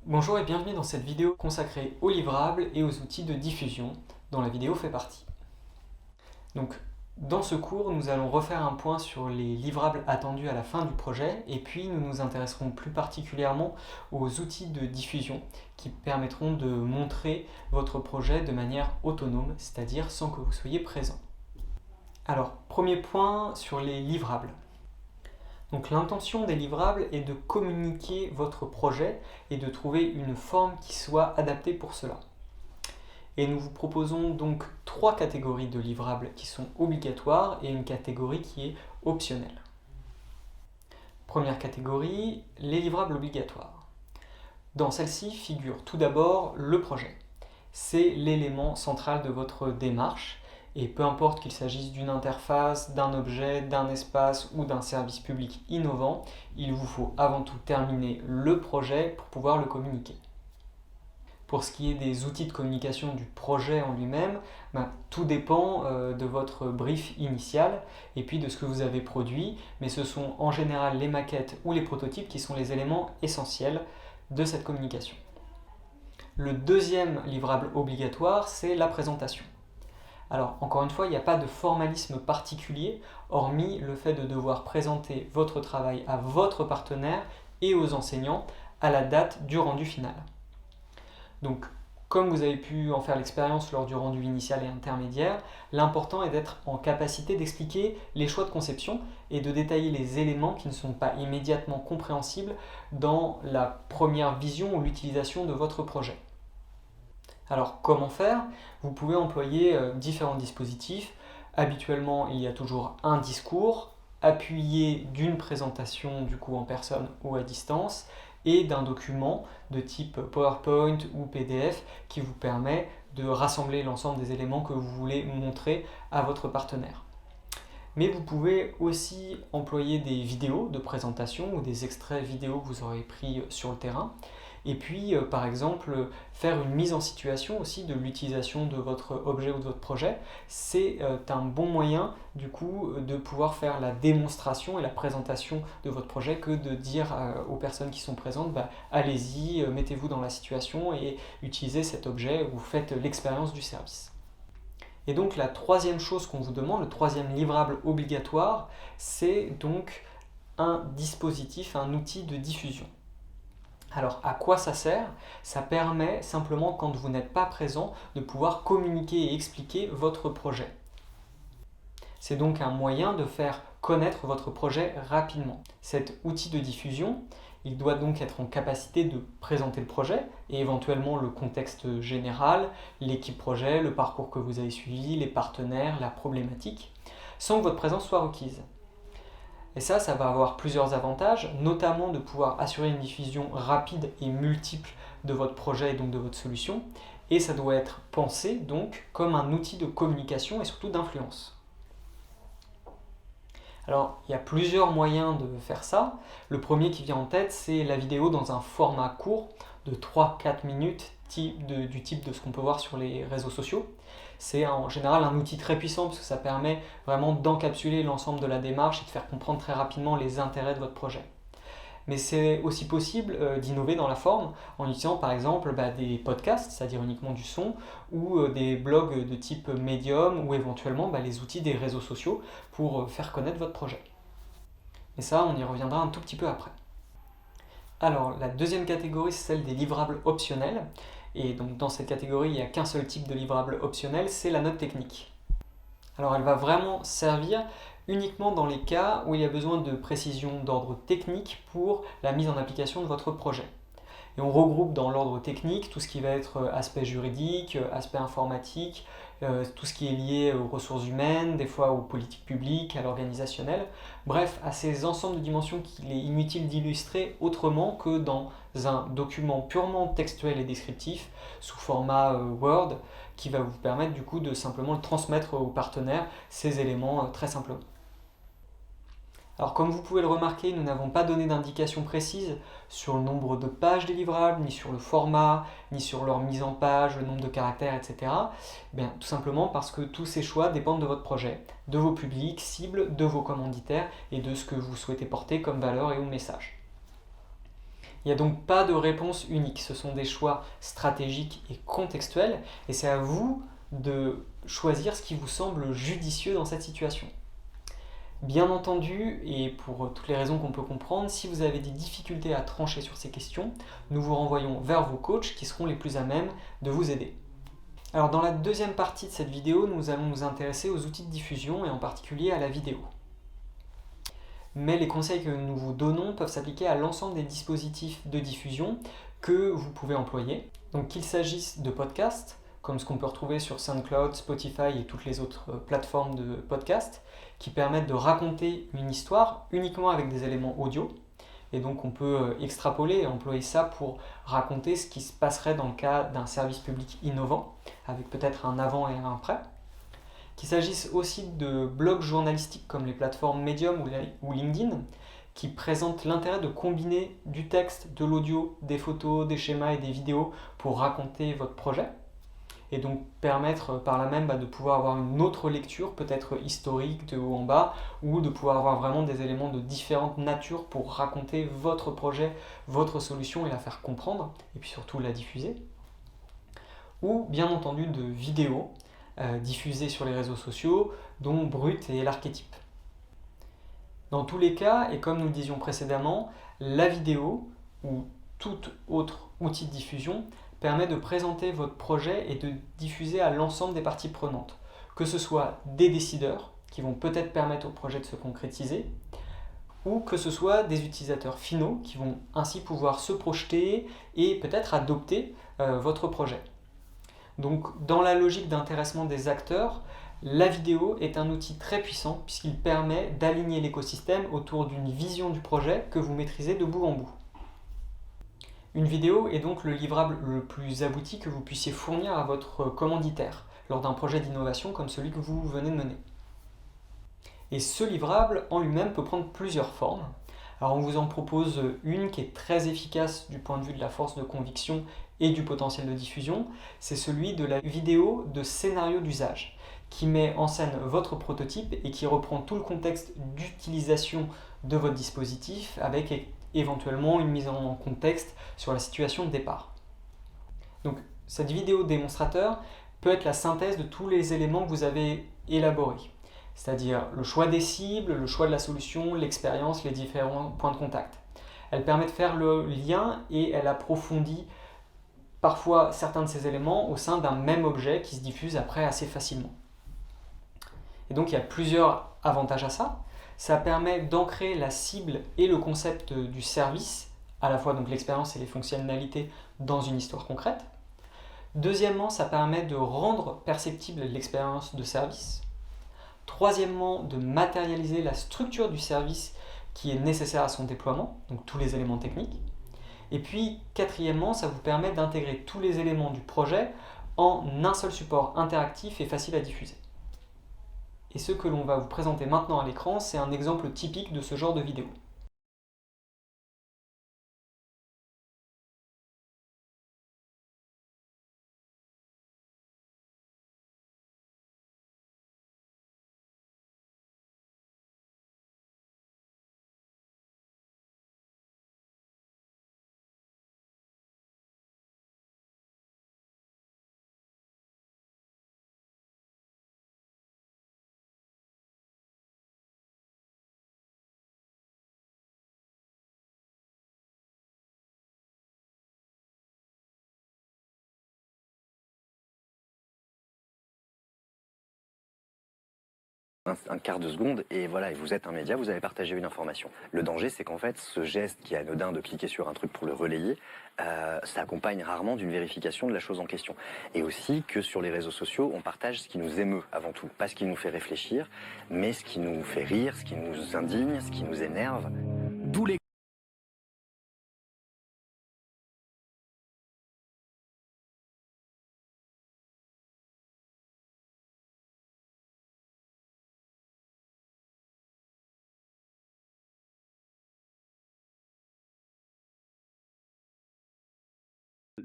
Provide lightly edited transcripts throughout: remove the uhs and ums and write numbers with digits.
Bonjour et bienvenue dans cette vidéo consacrée aux livrables et aux outils de diffusion, dont la vidéo fait partie. Donc, dans ce cours, nous allons refaire un point sur les livrables attendus à la fin du projet, et puis nous nous intéresserons plus particulièrement aux outils de diffusion qui permettront de montrer votre projet de manière autonome, c'est-à-dire sans que vous soyez présent. Alors, premier point sur les livrables. Donc l'intention des livrables est de communiquer votre projet et de trouver une forme qui soit adaptée pour cela. Et nous vous proposons donc 3 catégories de livrables qui sont obligatoires et une catégorie qui est optionnelle. Première catégorie, les livrables obligatoires. Dans celle-ci figure tout d'abord le projet. C'est l'élément central de votre démarche. Et peu importe qu'il s'agisse d'une interface, d'un objet, d'un espace ou d'un service public innovant, il vous faut avant tout terminer le projet pour pouvoir le communiquer. Pour ce qui est des outils de communication du projet en lui-même, tout dépend de votre brief initial et puis de ce que vous avez produit, mais ce sont en général les maquettes ou les prototypes qui sont les éléments essentiels de cette communication. Le deuxième livrable obligatoire, c'est la présentation. Alors, encore une fois, il n'y a pas de formalisme particulier, hormis le fait de devoir présenter votre travail à votre partenaire et aux enseignants à la date du rendu final. Donc, comme vous avez pu en faire l'expérience lors du rendu initial et intermédiaire, l'important est d'être en capacité d'expliquer les choix de conception et de détailler les éléments qui ne sont pas immédiatement compréhensibles dans la première vision ou l'utilisation de votre projet. Alors comment faire? Vous pouvez employer différents dispositifs. Habituellement, il y a toujours un discours appuyé d'une présentation du coup en personne ou à distance et d'un document de type PowerPoint ou PDF qui vous permet de rassembler l'ensemble des éléments que vous voulez montrer à votre partenaire. Mais vous pouvez aussi employer des vidéos de présentation ou des extraits vidéo que vous aurez pris sur le terrain. Et puis, par exemple, faire une mise en situation aussi de l'utilisation de votre objet ou de votre projet. C'est un bon moyen, du coup, de pouvoir faire la démonstration et la présentation de votre projet que de dire aux personnes qui sont présentes, allez-y, mettez-vous dans la situation et utilisez cet objet ou faites l'expérience du service. Et donc la troisième chose qu'on vous demande, le troisième livrable obligatoire, c'est donc un dispositif, un outil de diffusion. Alors à quoi ça sert? Ça permet simplement, quand vous n'êtes pas présent, de pouvoir communiquer et expliquer votre projet. C'est donc un moyen de faire connaître votre projet rapidement. Cet outil de diffusion, il doit donc être en capacité de présenter le projet et éventuellement le contexte général, l'équipe projet, le parcours que vous avez suivi, les partenaires, la problématique, sans que votre présence soit requise. Et ça va avoir plusieurs avantages, notamment de pouvoir assurer une diffusion rapide et multiple de votre projet et donc de votre solution. Et ça doit être pensé donc comme un outil de communication et surtout d'influence. Alors, il y a plusieurs moyens de faire ça. Le premier qui vient en tête, c'est la vidéo dans un format court de 3-4 minutes du type de ce qu'on peut voir sur les réseaux sociaux. C'est en général un outil très puissant parce que ça permet vraiment d'encapsuler l'ensemble de la démarche et de faire comprendre très rapidement les intérêts de votre projet. Mais c'est aussi possible d'innover dans la forme en utilisant par exemple des podcasts, c'est-à-dire uniquement du son, ou des blogs de type Medium, ou éventuellement les outils des réseaux sociaux pour faire connaître votre projet. Mais ça, on y reviendra un tout petit peu après. Alors, la deuxième catégorie, c'est celle des livrables optionnels. Et donc dans cette catégorie, il n'y a qu'un seul type de livrable optionnel, c'est la note technique. Alors elle va vraiment servir uniquement dans les cas où il y a besoin de précision d'ordre technique pour la mise en application de votre projet. Et on regroupe dans l'ordre technique tout ce qui va être aspect juridique, aspect informatique, tout ce qui est lié aux ressources humaines, des fois aux politiques publiques, à l'organisationnel. Bref, à ces ensembles de dimensions qu'il est inutile d'illustrer autrement que dans un document purement textuel et descriptif sous format Word qui va vous permettre du coup de simplement le transmettre aux partenaires ces éléments très simplement. Alors comme vous pouvez le remarquer, nous n'avons pas donné d'indication précise sur le nombre de pages des livrables, ni sur le format, ni sur leur mise en page, le nombre de caractères, etc. Tout simplement parce que tous ces choix dépendent de votre projet, de vos publics, cibles, de vos commanditaires et de ce que vous souhaitez porter comme valeur et ou message. Il n'y a donc pas de réponse unique, ce sont des choix stratégiques et contextuels, et c'est à vous de choisir ce qui vous semble judicieux dans cette situation. Bien entendu, et pour toutes les raisons qu'on peut comprendre, si vous avez des difficultés à trancher sur ces questions, nous vous renvoyons vers vos coachs qui seront les plus à même de vous aider. Alors dans la deuxième partie de cette vidéo, nous allons nous intéresser aux outils de diffusion et en particulier à la vidéo. Mais les conseils que nous vous donnons peuvent s'appliquer à l'ensemble des dispositifs de diffusion que vous pouvez employer. Donc qu'il s'agisse de podcasts, comme ce qu'on peut retrouver sur SoundCloud, Spotify et toutes les autres plateformes de podcasts, qui permettent de raconter une histoire uniquement avec des éléments audio. Et donc on peut extrapoler et employer ça pour raconter ce qui se passerait dans le cas d'un service public innovant, avec peut-être un avant et un après. Qu'il s'agisse aussi de blogs journalistiques comme les plateformes Medium ou LinkedIn, qui présentent l'intérêt de combiner du texte, de l'audio, des photos, des schémas et des vidéos pour raconter votre projet, et donc permettre par là même de pouvoir avoir une autre lecture, peut-être historique de haut en bas, ou de pouvoir avoir vraiment des éléments de différentes natures pour raconter votre projet, votre solution et la faire comprendre, et puis surtout la diffuser. Ou bien entendu de vidéos diffusées sur les réseaux sociaux, dont Brut et l'archétype. Dans tous les cas, et comme nous le disions précédemment, la vidéo ou tout autre outil de diffusion permet de présenter votre projet et de diffuser à l'ensemble des parties prenantes, que ce soit des décideurs qui vont peut-être permettre au projet de se concrétiser, ou que ce soit des utilisateurs finaux qui vont ainsi pouvoir se projeter et peut-être adopter votre projet. Donc dans la logique d'intéressement des acteurs, la vidéo est un outil très puissant puisqu'il permet d'aligner l'écosystème autour d'une vision du projet que vous maîtrisez de bout en bout. Une vidéo est donc le livrable le plus abouti que vous puissiez fournir à votre commanditaire lors d'un projet d'innovation comme celui que vous venez de mener. Et ce livrable en lui-même peut prendre plusieurs formes. Alors on vous en propose une qui est très efficace du point de vue de la force de conviction et du potentiel de diffusion, c'est celui de la vidéo de scénario d'usage, qui met en scène votre prototype et qui reprend tout le contexte d'utilisation de votre dispositif avec éventuellement une mise en contexte sur la situation de départ. Donc cette vidéo démonstrateur peut être la synthèse de tous les éléments que vous avez élaborés, c'est-à-dire le choix des cibles, le choix de la solution, l'expérience, les différents points de contact. Elle permet de faire le lien et elle approfondit parfois certains de ces éléments au sein d'un même objet qui se diffuse après assez facilement. Et donc il y a plusieurs avantages à ça. Ça permet d'ancrer la cible et le concept du service, à la fois donc l'expérience et les fonctionnalités, dans une histoire concrète. Deuxièmement, ça permet de rendre perceptible l'expérience de service. Troisièmement, de matérialiser la structure du service qui est nécessaire à son déploiement, donc tous les éléments techniques. Et puis, quatrièmement, ça vous permet d'intégrer tous les éléments du projet en un seul support interactif et facile à diffuser. Et ce que l'on va vous présenter maintenant à l'écran, c'est un exemple typique de ce genre de vidéo. Un quart de seconde et voilà, et vous êtes un média, vous avez partagé une information. Le danger, c'est qu'en fait, ce geste qui est anodin de cliquer sur un truc pour le relayer, ça accompagne rarement d'une vérification de la chose en question. Et aussi que sur les réseaux sociaux, on partage ce qui nous émeut avant tout, pas ce qui nous fait réfléchir, mais ce qui nous fait rire, ce qui nous indigne, ce qui nous énerve. D'où les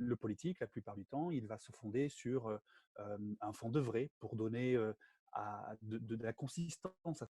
Le politique, la plupart du temps, il va se fonder sur un fond de vrai pour donner de la consistance à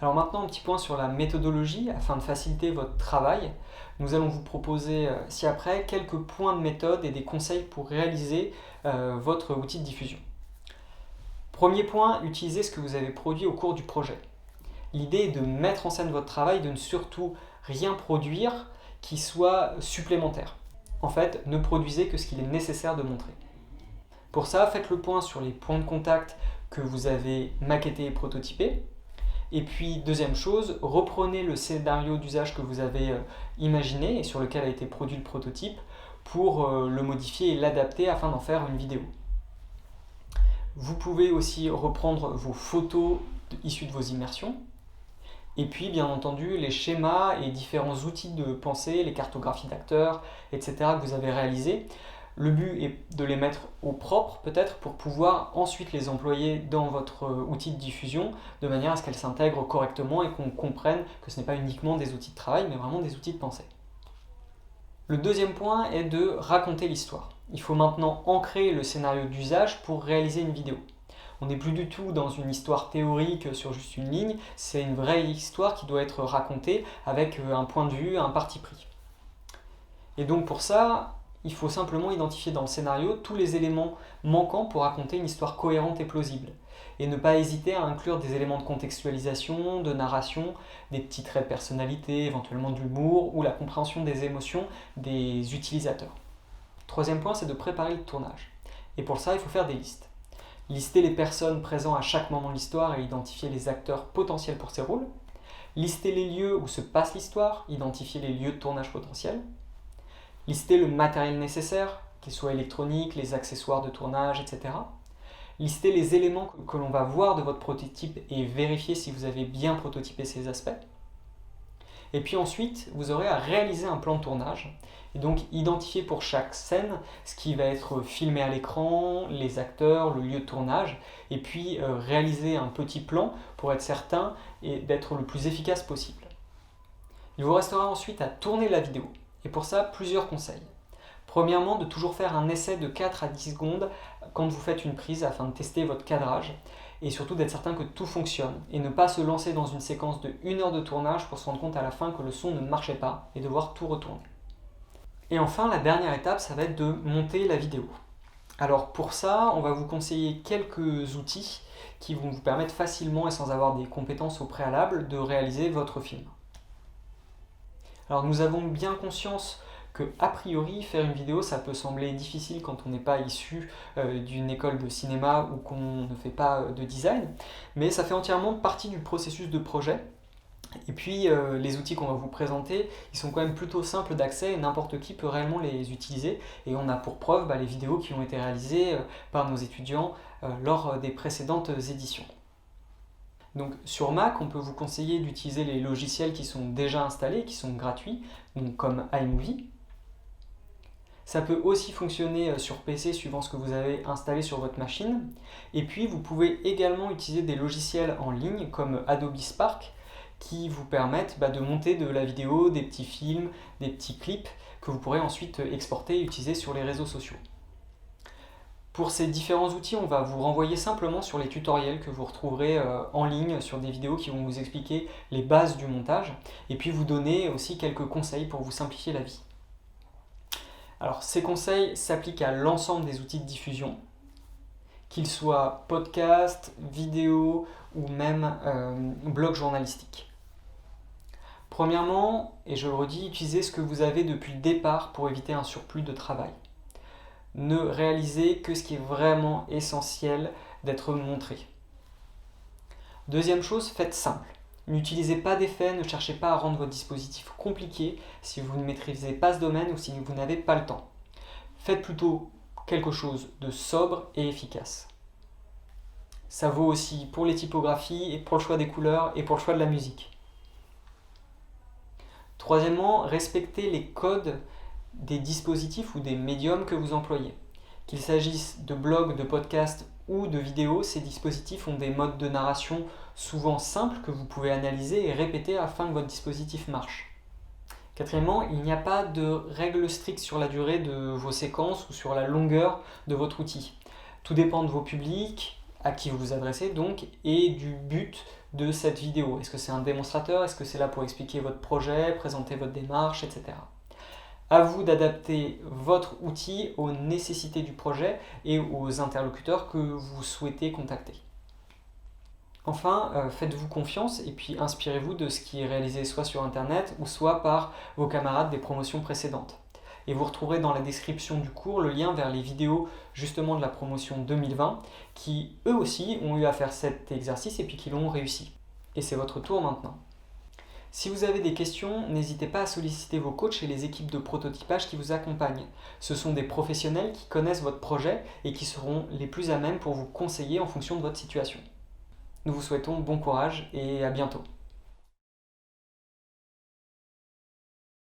Alors maintenant, un petit point sur la méthodologie afin de faciliter votre travail. Nous allons vous proposer ci-après quelques points de méthode et des conseils pour réaliser votre outil de diffusion. Premier point, utilisez ce que vous avez produit au cours du projet. L'idée est de mettre en scène votre travail, de ne surtout rien produire qui soit supplémentaire. En fait, ne produisez que ce qu'il est nécessaire de montrer. Pour ça, faites le point sur les points de contact que vous avez maquettés et prototypés. Et puis, deuxième chose, reprenez le scénario d'usage que vous avez imaginé et sur lequel a été produit le prototype pour le modifier et l'adapter afin d'en faire une vidéo. Vous pouvez aussi reprendre vos photos issues de vos immersions. Et puis, bien entendu, les schémas et différents outils de pensée, les cartographies d'acteurs, etc. que vous avez réalisés. Le but est de les mettre au propre, peut-être, pour pouvoir ensuite les employer dans votre outil de diffusion, de manière à ce qu'elles s'intègrent correctement et qu'on comprenne que ce n'est pas uniquement des outils de travail, mais vraiment des outils de pensée. Le deuxième point est de raconter l'histoire. Il faut maintenant ancrer le scénario d'usage pour réaliser une vidéo. On n'est plus du tout dans une histoire théorique sur juste une ligne, c'est une vraie histoire qui doit être racontée avec un point de vue, un parti pris. Et donc pour ça, il faut simplement identifier dans le scénario tous les éléments manquants pour raconter une histoire cohérente et plausible. Et ne pas hésiter à inclure des éléments de contextualisation, de narration, des petits traits de personnalité, éventuellement de l'humour ou la compréhension des émotions des utilisateurs. Troisième point, c'est de préparer le tournage. Et pour ça, il faut faire des listes. Lister les personnes présentes à chaque moment de l'histoire et identifier les acteurs potentiels pour ces rôles. Lister les lieux où se passe l'histoire, identifier les lieux de tournage potentiels. Lister le matériel nécessaire, qu'il soit électronique, les accessoires de tournage, etc. Lister les éléments que l'on va voir de votre prototype et vérifier si vous avez bien prototypé ces aspects. Et puis ensuite, vous aurez à réaliser un plan de tournage et donc identifier pour chaque scène ce qui va être filmé à l'écran, les acteurs, le lieu de tournage, et puis réaliser un petit plan pour être certain et d'être le plus efficace possible. Il vous restera ensuite à tourner la vidéo. Et pour ça, plusieurs conseils. Premièrement, de toujours faire un essai de 4 à 10 secondes quand vous faites une prise afin de tester votre cadrage et surtout d'être certain que tout fonctionne et ne pas se lancer dans une séquence de 1 heure de tournage pour se rendre compte à la fin que le son ne marchait pas et devoir tout retourner. Et enfin, la dernière étape, ça va être de monter la vidéo. Alors pour ça, on va vous conseiller quelques outils qui vont vous permettre facilement et sans avoir des compétences au préalable de réaliser votre film. Alors nous avons bien conscience que, a priori, faire une vidéo, ça peut sembler difficile quand on n'est pas issu d'une école de cinéma ou qu'on ne fait pas de design, mais ça fait entièrement partie du processus de projet. Et puis les outils qu'on va vous présenter, ils sont quand même plutôt simples d'accès et n'importe qui peut réellement les utiliser. Et on a pour preuve les vidéos qui ont été réalisées par nos étudiants lors des précédentes éditions. Donc sur Mac, on peut vous conseiller d'utiliser les logiciels qui sont déjà installés, qui sont gratuits, donc comme iMovie. Ça peut aussi fonctionner sur PC suivant ce que vous avez installé sur votre machine. Et puis vous pouvez également utiliser des logiciels en ligne comme Adobe Spark qui vous permettent de monter de la vidéo, des petits films, des petits clips que vous pourrez ensuite exporter et utiliser sur les réseaux sociaux. Pour ces différents outils, on va vous renvoyer simplement sur les tutoriels que vous retrouverez en ligne sur des vidéos qui vont vous expliquer les bases du montage et puis vous donner aussi quelques conseils pour vous simplifier la vie. Alors ces conseils s'appliquent à l'ensemble des outils de diffusion, qu'ils soient podcast, vidéo ou même blog journalistique. Premièrement, et je le redis, utilisez ce que vous avez depuis le départ pour éviter un surplus de travail. Ne réalisez que ce qui est vraiment essentiel d'être montré. Deuxième chose, faites simple. N'utilisez pas d'effets, ne cherchez pas à rendre votre dispositif compliqué si vous ne maîtrisez pas ce domaine ou si vous n'avez pas le temps. Faites plutôt quelque chose de sobre et efficace. Ça vaut aussi pour les typographies et pour le choix des couleurs et pour le choix de la musique. Troisièmement, respectez les codes des dispositifs ou des médiums que vous employez. Qu'il s'agisse de blogs, de podcasts ou de vidéos, ces dispositifs ont des modes de narration souvent simples que vous pouvez analyser et répéter afin que votre dispositif marche. Quatrièmement, il n'y a pas de règle stricte sur la durée de vos séquences ou sur la longueur de votre outil. Tout dépend de vos publics, à qui vous vous adressez donc et du but de cette vidéo. Est-ce que c'est un démonstrateur? Est-ce que c'est là pour expliquer votre projet, présenter votre démarche, etc. À vous d'adapter votre outil aux nécessités du projet et aux interlocuteurs que vous souhaitez contacter. Enfin, faites-vous confiance et puis inspirez-vous de ce qui est réalisé soit sur Internet ou soit par vos camarades des promotions précédentes. Et vous retrouverez dans la description du cours le lien vers les vidéos justement de la promotion 2020 qui eux aussi ont eu à faire cet exercice et puis qui l'ont réussi. Et c'est votre tour maintenant. Si vous avez des questions, n'hésitez pas à solliciter vos coachs et les équipes de prototypage qui vous accompagnent. Ce sont des professionnels qui connaissent votre projet et qui seront les plus à même pour vous conseiller en fonction de votre situation. Nous vous souhaitons bon courage et à bientôt.